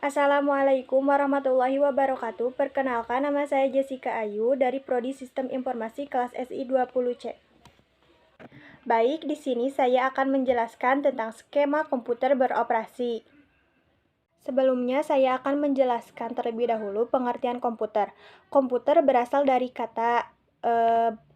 Assalamualaikum warahmatullahi wabarakatuh. Perkenalkan, nama saya Jessica Ayu dari Prodi Sistem Informasi kelas SI 20C. Baik, di sini saya akan menjelaskan tentang skema komputer beroperasi. Sebelumnya, saya akan menjelaskan terlebih dahulu pengertian komputer. Komputer berasal dari kata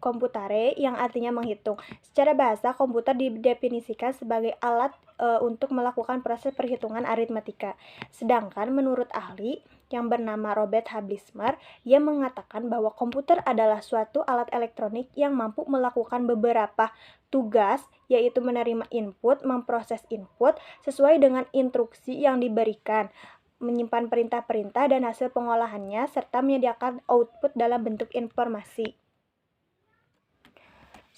computare yang artinya menghitung. Secara bahasa, komputer didefinisikan sebagai alat untuk melakukan proses perhitungan aritmatika. Sedangkan menurut ahli yang bernama Robert Hablismer, ia mengatakan bahwa komputer adalah suatu alat elektronik yang mampu melakukan beberapa tugas, yaitu menerima input, memproses input sesuai dengan instruksi yang diberikan, menyimpan perintah-perintah dan hasil pengolahannya, serta menyediakan output dalam bentuk informasi.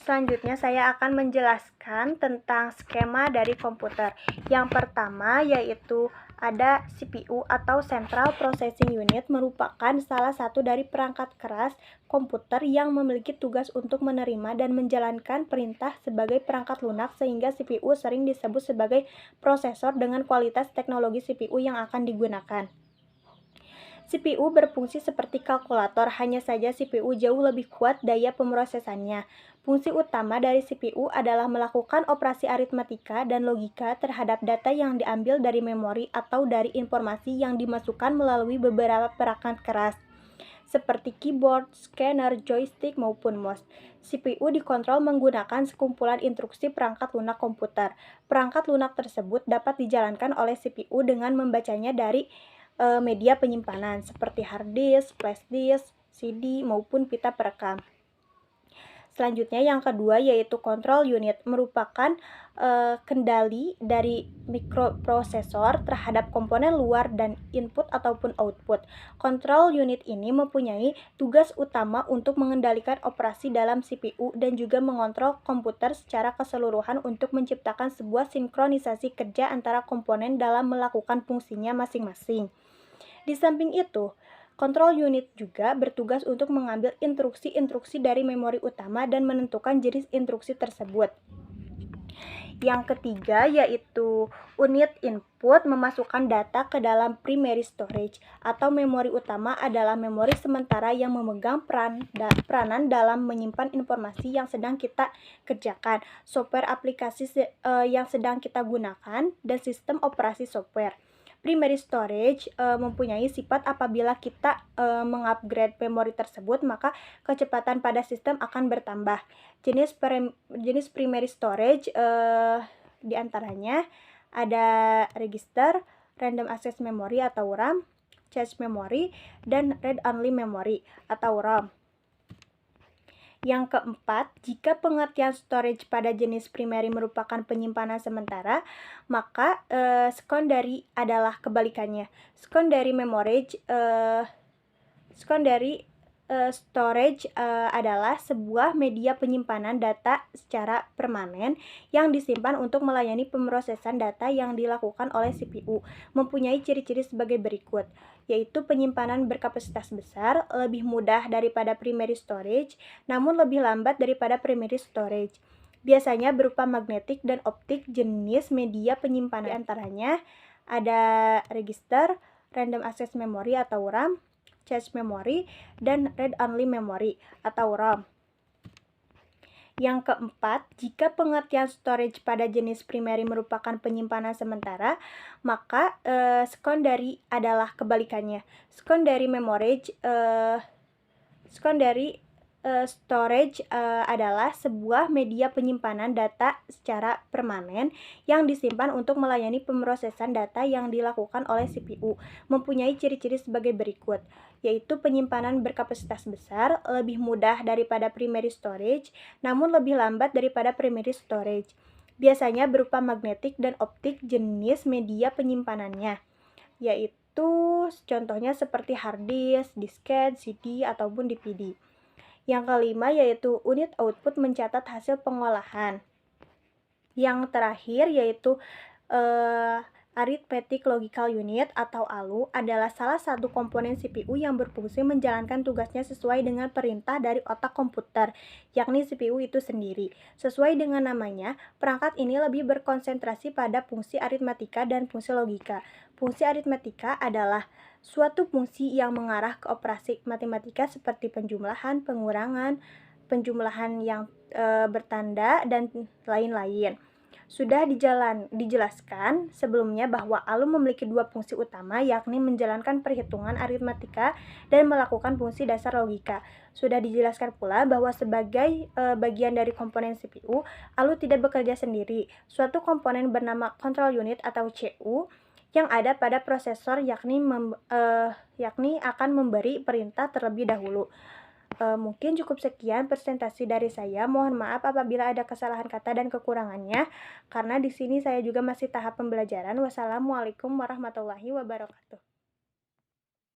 Selanjutnya saya akan menjelaskan tentang skema dari komputer. Yang pertama yaitu ada CPU atau Central Processing Unit, merupakan salah satu dari perangkat keras komputer yang memiliki tugas untuk menerima dan menjalankan perintah sebagai perangkat lunak, sehingga CPU sering disebut sebagai prosesor dengan kualitas teknologi CPU yang akan digunakan. CPU berfungsi seperti kalkulator, hanya saja CPU jauh lebih kuat daya pemrosesannya. Fungsi utama dari CPU adalah melakukan operasi aritmatika dan logika terhadap data yang diambil dari memori atau dari informasi yang dimasukkan melalui beberapa perangkat keras, seperti keyboard, scanner, joystick, maupun mouse. CPU dikontrol menggunakan sekumpulan instruksi perangkat lunak komputer. Perangkat lunak tersebut dapat dijalankan oleh CPU dengan membacanya dari media penyimpanan seperti hard disk, flash disk, CD, maupun pita perekam. Selanjutnya yang kedua yaitu control unit, merupakan kendali dari mikroprosesor terhadap komponen luar dan input ataupun output. Control unit ini mempunyai tugas utama untuk mengendalikan operasi dalam CPU dan juga mengontrol komputer secara keseluruhan untuk menciptakan sebuah sinkronisasi kerja antara komponen dalam melakukan fungsinya masing-masing. Di samping itu, control unit juga bertugas untuk mengambil instruksi-instruksi dari memori utama dan menentukan jenis instruksi tersebut. Yang ketiga yaitu unit input, memasukkan data ke dalam primary storage atau memori utama adalah memori sementara yang memegang peranan dalam menyimpan informasi yang sedang kita kerjakan, software aplikasi yang sedang kita gunakan, dan sistem operasi software. Primary storage mempunyai sifat apabila kita mengupgrade memori tersebut, maka kecepatan pada sistem akan bertambah. Jenis primary storage diantaranya ada register, random access memory atau RAM, cache memory, dan read-only memory atau ROM. Yang keempat, jika pengertian storage pada jenis primary merupakan penyimpanan sementara, maka secondary adalah kebalikannya. Secondary storage adalah sebuah media penyimpanan data secara permanen yang disimpan untuk melayani pemrosesan data yang dilakukan oleh CPU. Mempunyai ciri-ciri sebagai berikut, yaitu penyimpanan berkapasitas besar, lebih mudah daripada primary storage, namun lebih lambat daripada primary storage. Biasanya berupa magnetik dan optik. Jenis media penyimpanan antaranya ada register, random access memory atau RAM, cache memory, dan read-only memory atau ROM. Yang keempat, jika pengertian storage pada jenis primary merupakan penyimpanan sementara, maka secondary adalah kebalikannya. Secondary storage adalah sebuah media penyimpanan data secara permanen yang disimpan untuk melayani pemrosesan data yang dilakukan oleh CPU. Mempunyai ciri-ciri sebagai berikut, yaitu penyimpanan berkapasitas besar, lebih mudah daripada primary storage, namun lebih lambat daripada primary storage. Biasanya berupa magnetik dan optik. Jenis media penyimpanannya, yaitu contohnya seperti hard disk, disket, CD, ataupun DVD. Yang kelima yaitu unit output, mencatat hasil pengolahan. Yang terakhir yaitu Arithmetic Logical Unit atau ALU adalah salah satu komponen CPU yang berfungsi menjalankan tugasnya sesuai dengan perintah dari otak komputer, yakni CPU itu sendiri. Sesuai dengan namanya, perangkat ini lebih berkonsentrasi pada fungsi aritmatika dan fungsi logika. Fungsi aritmatika adalah suatu fungsi yang mengarah ke operasi matematika seperti penjumlahan, pengurangan, penjumlahan yang bertanda, dan lain-lain. Sudah dijelaskan sebelumnya bahwa ALU memiliki dua fungsi utama, yakni menjalankan perhitungan aritmatika dan melakukan fungsi dasar logika. Sudah dijelaskan pula bahwa sebagai bagian dari komponen CPU, ALU tidak bekerja sendiri. Suatu komponen bernama control unit atau CU yang ada pada prosesor yakni akan memberi perintah terlebih dahulu. Mungkin cukup sekian presentasi dari saya. Mohon maaf apabila ada kesalahan kata dan kekurangannya, karena di sini saya juga masih tahap pembelajaran. Wassalamualaikum warahmatullahi wabarakatuh.